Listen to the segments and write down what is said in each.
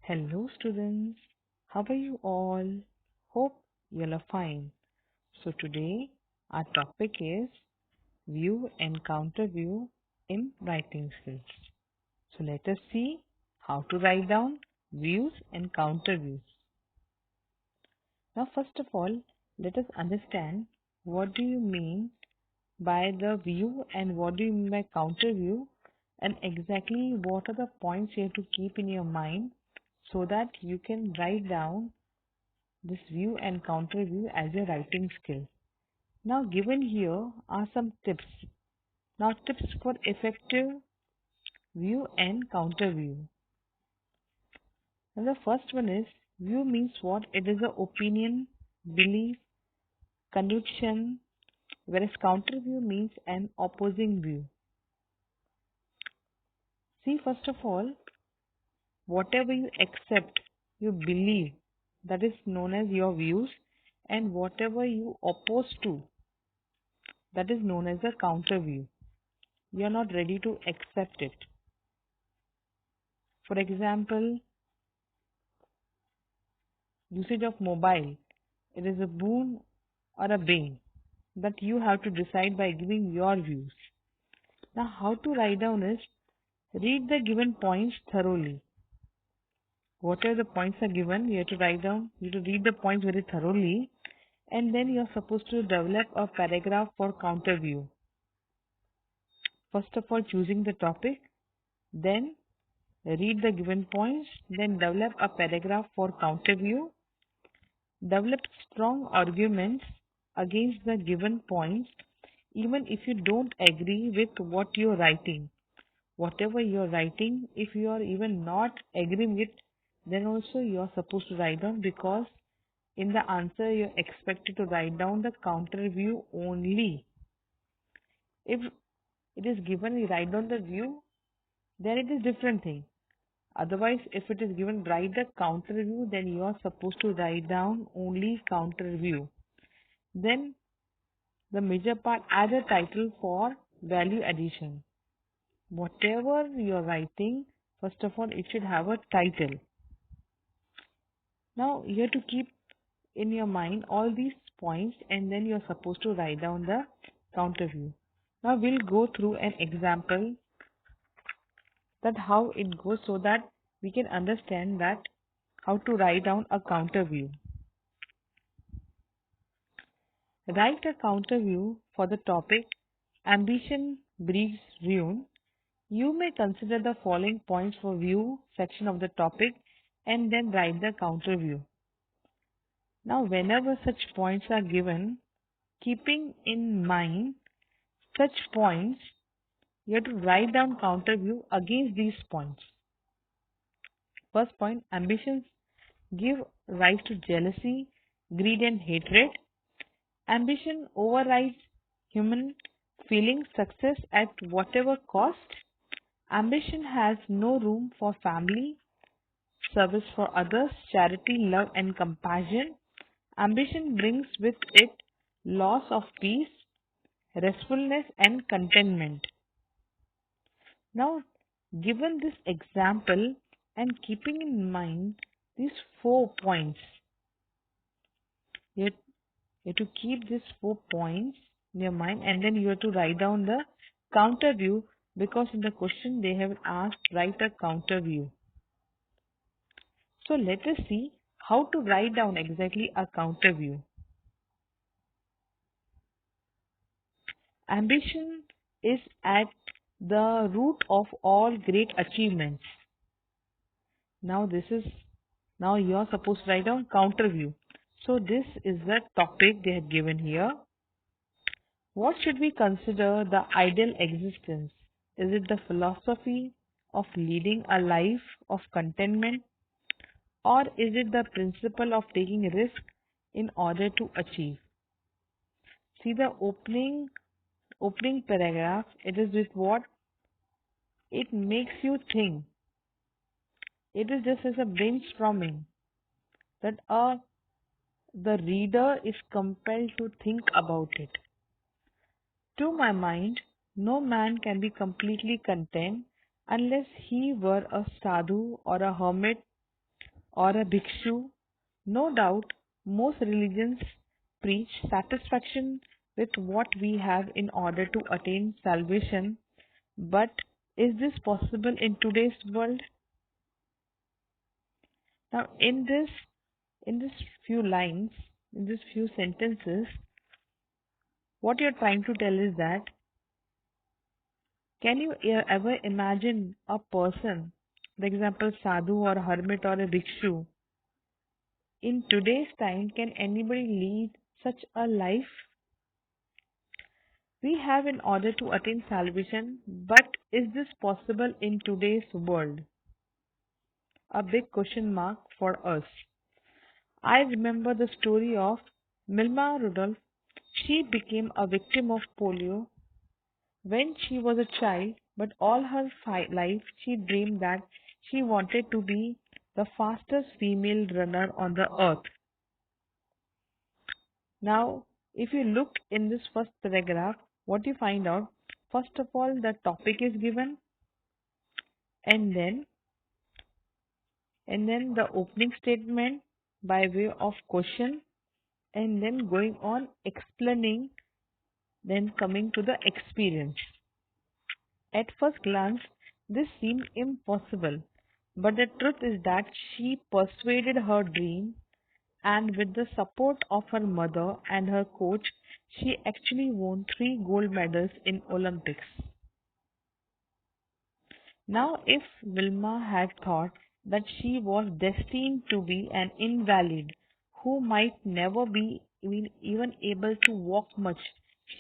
Hello, students. How are you all? Hope you all are fine. So, today our topic is view and counter view in writing skills. So, let us see how to write down views and counter views. Now, first of all, let us understand what do you mean by the view and what do you mean by counter view, and exactly what are the points you have to keep in your mind so that you can write down this view and counter view as a writing skill. Now, given here are some tips. Now, tips for effective view and counter view. Now, the first one is view means what? It is an opinion, belief, conviction, whereas counter view means an opposing view. See, first of all, whatever you accept, you believe, that is known as your views, and whatever you oppose to, that is known as a counter view. You are not ready to accept it. For example, usage of mobile. It is a boon or a bane that you have to decide by giving your views. Now, how to write down is read the given points thoroughly. Whatever the points are given, you have to write down, you have to read the points very thoroughly, and then you are supposed to develop a paragraph for counter view. First of all, choosing the topic, then read the given points, then develop a paragraph for counter view. Develop strong arguments against the given points, even if you don't agree with what you're writing. Whatever you're writing, if you are even not agreeing with, then also you are supposed to write down, because in the answer you're expected to write down the counter view only. If it is given, you write down the view, then it is different thing. Otherwise, if it is given write the counter view, then you are supposed to write down only counter view. Then the major part, add a title for value addition. Whatever you are writing, first of all, it should have a title. Now you have to keep in your mind all these points, and then you are supposed to write down the counter view. Now we'll go through an example that how it goes, so that we can understand that how to write down a counter view. Write a counter view for the topic ambition breeds ruin. You may consider the following points for view section of the topic and then write the counter view. Now, whenever such points are given, keeping in mind such points, you have to write down counter view against these points. First point, ambitions give rise to jealousy, greed, and hatred. Ambition overrides human feeling success at whatever cost. Ambition has no room for family, service for others, charity, love, and compassion. Ambition brings with it loss of peace, restfulness, and contentment. Now, given this example and keeping in mind these 4 points, you have to keep these 4 points in your mind, and then you have to write down the counter view, because in the question they have asked write a counter view. So let us see how to write down exactly a counter view. Ambition is at the root of all great achievements. Now you are supposed to write down counter view. So this is the topic they have given here. What should we consider the ideal existence? Is it the philosophy of leading a life of contentment, or is it the principle of taking risk in order to achieve? See the opening paragraph. It is with what? It makes you think. It is just as a brainstorming that the reader is compelled to think about it. To my mind, no man can be completely content unless he were a sadhu or a hermit or a bhikshu. No doubt, most religions preach satisfaction with what we have in order to attain salvation, but is this possible in today's world? Now, in this few lines, in these few sentences, what you're trying to tell is that can you ever imagine a person, for example, sadhu or hermit or a bhikshu, in today's time, can anybody lead such a life we have in order to attain salvation? But is this possible in today's world? A big question mark for us. I remember the story of Milma Rudolph. She became a victim of polio when she was a child, but all her life she dreamed that she wanted to be the fastest female runner on the earth. Now, if you look in this first paragraph, what you find out, first of all, the topic is given, and then the opening statement by way of question, and then going on explaining, then coming to the experience. At first glance, this seemed impossible, but the truth is that she persuaded her dream, and with the support of her mother and her coach, she actually won 3 gold medals in Olympics. Now, if Vilma had thought that she was destined to be an invalid who might never be even able to walk much,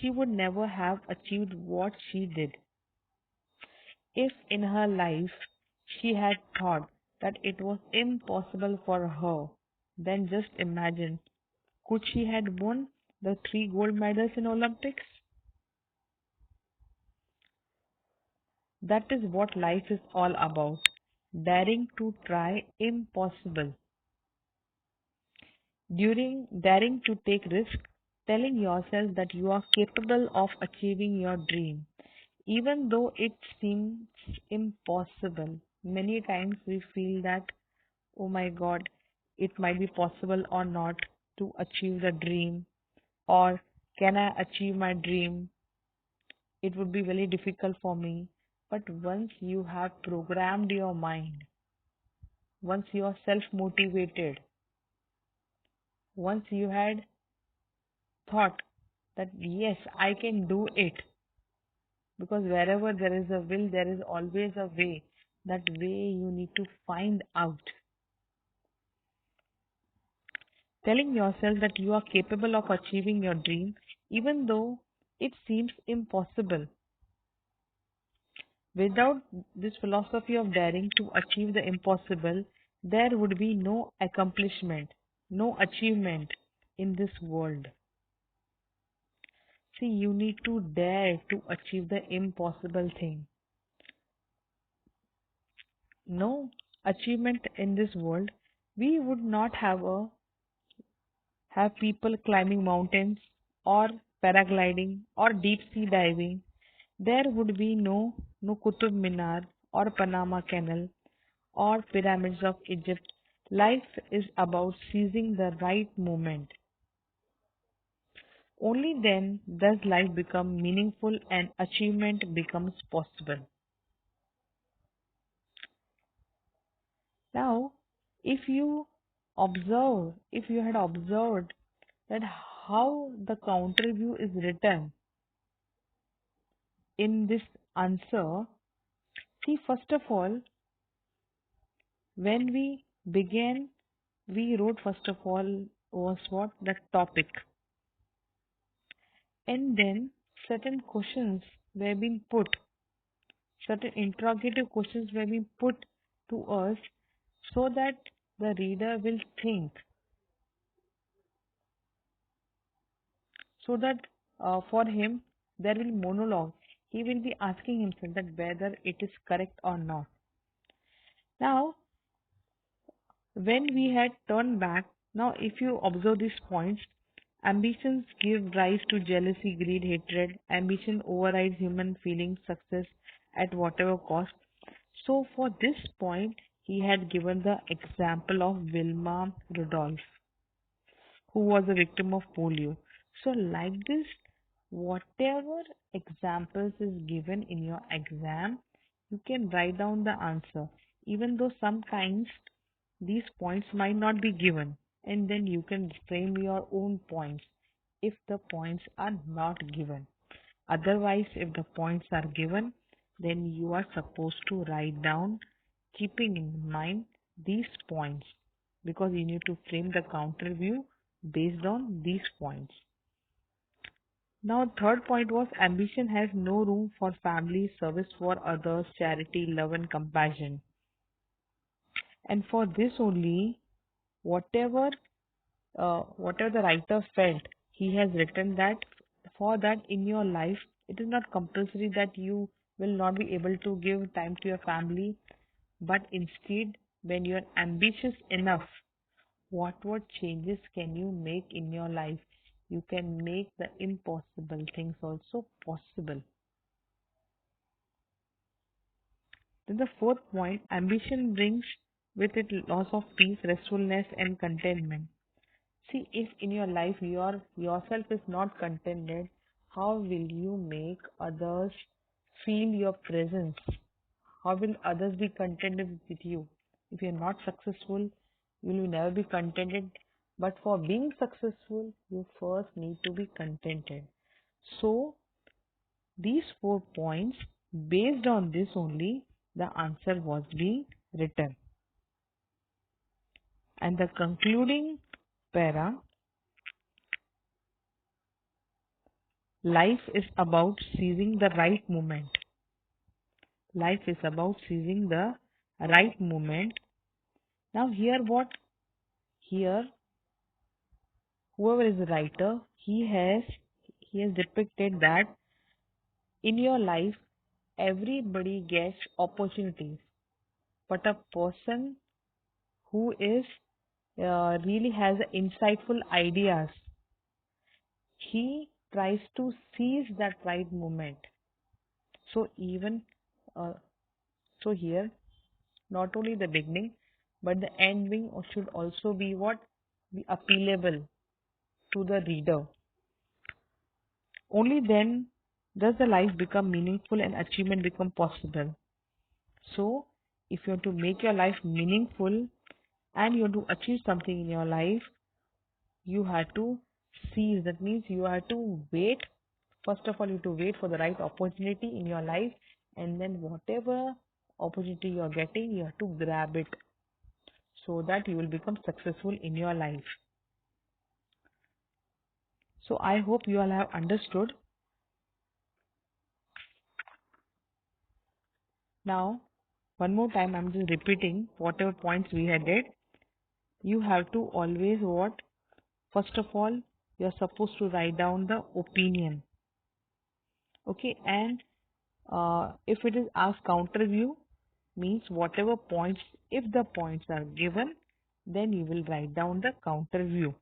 she would never have achieved what she did. If in her life she had thought that it was impossible for her, then just imagine, could she had won the 3 gold medals in Olympics? That is what life is all about. Daring to try impossible. During daring to take risk, telling yourself that you are capable of achieving your dream, even though it seems impossible. Many times we feel that, oh my God, it might be possible or not to achieve the dream, or can I achieve my dream? It would be very difficult for me. But once you have programmed your mind, once you are self motivated, once you had thought that yes, I can do it, because wherever there is a will, there is always a way. That way you need to find out. Telling yourself that you are capable of achieving your dream, even though it seems impossible. Without this philosophy of daring to achieve the impossible, there would be no accomplishment, no achievement in this world. See, you need to dare to achieve the impossible thing. No achievement in this world, we would not have people climbing mountains or paragliding or deep sea diving. There would be no Qutub Minar or Panama Canal or pyramids of Egypt. Life is about seizing the right moment. Only then does life become meaningful and achievement becomes possible. Now, if you had observed that how the counter view is written in this answer, see, first of all, when we began, we wrote first of all was what? The topic. And then certain questions were being put, certain interrogative questions were being put to us so that the reader will think, so that for him there will be monologue. He will be asking himself that whether it is correct or not. Now, when we had turned back, now if you observe these points, ambitions give rise to jealousy, greed, hatred. Ambition overrides human feeling success at whatever cost. So for this point, he had given the example of Wilma Rudolph, who was a victim of polio. So, like this, whatever examples is given in your exam, you can write down the answer, even though sometimes these points might not be given, and then you can frame your own points if the points are not given. Otherwise, if the points are given, then you are supposed to write down keeping in mind these points because you need to frame the counter view based on these points. Now, third point was ambition has no room for family, service for others, charity, love, and compassion. And for this only, whatever whatever the writer felt, he has written that for that in your life, it is not compulsory that you will not be able to give time to your family, but instead, when you are ambitious enough, what changes can you make in your life? You can make the impossible things also possible. Then the fourth point, ambition brings with it loss of peace, restfulness, and contentment. See, if in your life yourself is not contented, how will you make others feel your presence? How will others be contented with you? If you're not successful, you will never be contented. But for being successful, you first need to be contented. So, these 4 points, based on this only, the answer was being written. And the concluding para, life is about seizing the right moment. Life is about seizing the right moment. Now here whoever is the writer, he has depicted that in your life everybody gets opportunities, but a person who is really has insightful ideas, he tries to seize that right moment. So even uh, so here, not only the beginning, but the ending should also be what? Be appealable to the reader. Only then does the life become meaningful and achievement become possible. So, if you want to make your life meaningful and you want to achieve something in your life, you have to seize. That means you have to wait. First of all, you have to wait for the right opportunity in your life, and then whatever opportunity you are getting, you have to grab it so that you will become successful in your life. So I hope you all have understood. Now, one more time, I'm just repeating whatever points we had did. You have to always what? First of all, you're supposed to write down the opinion. Okay, and if it is asked counter view, means whatever points, if the points are given, then you will write down the counter view.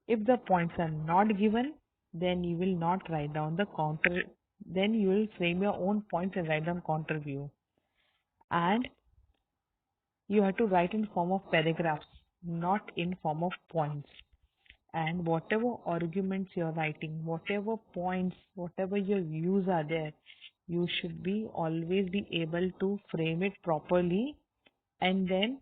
If the points are not given, then you will not write down the counter, then you will frame your own points and write down counter view. And you have to write in form of paragraphs, not in form of points. And whatever arguments you're writing, whatever points, whatever your views are there, you should be always be able to frame it properly, and then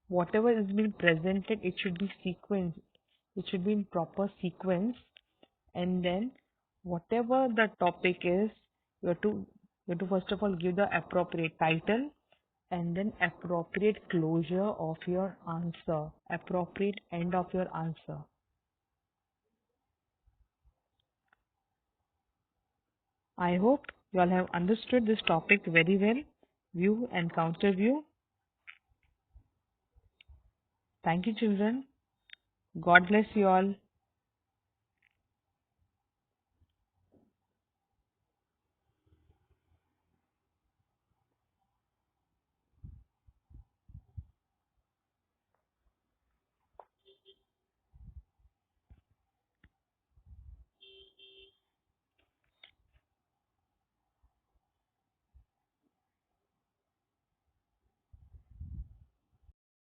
whatever is being presented, it should be sequenced, it should be in proper sequence, and then whatever the topic is, you have to first of all give the appropriate title and then appropriate closure of your answer, appropriate end of your answer. I hope you all have understood this topic very well, view and counter view. Thank you, children. God bless you all.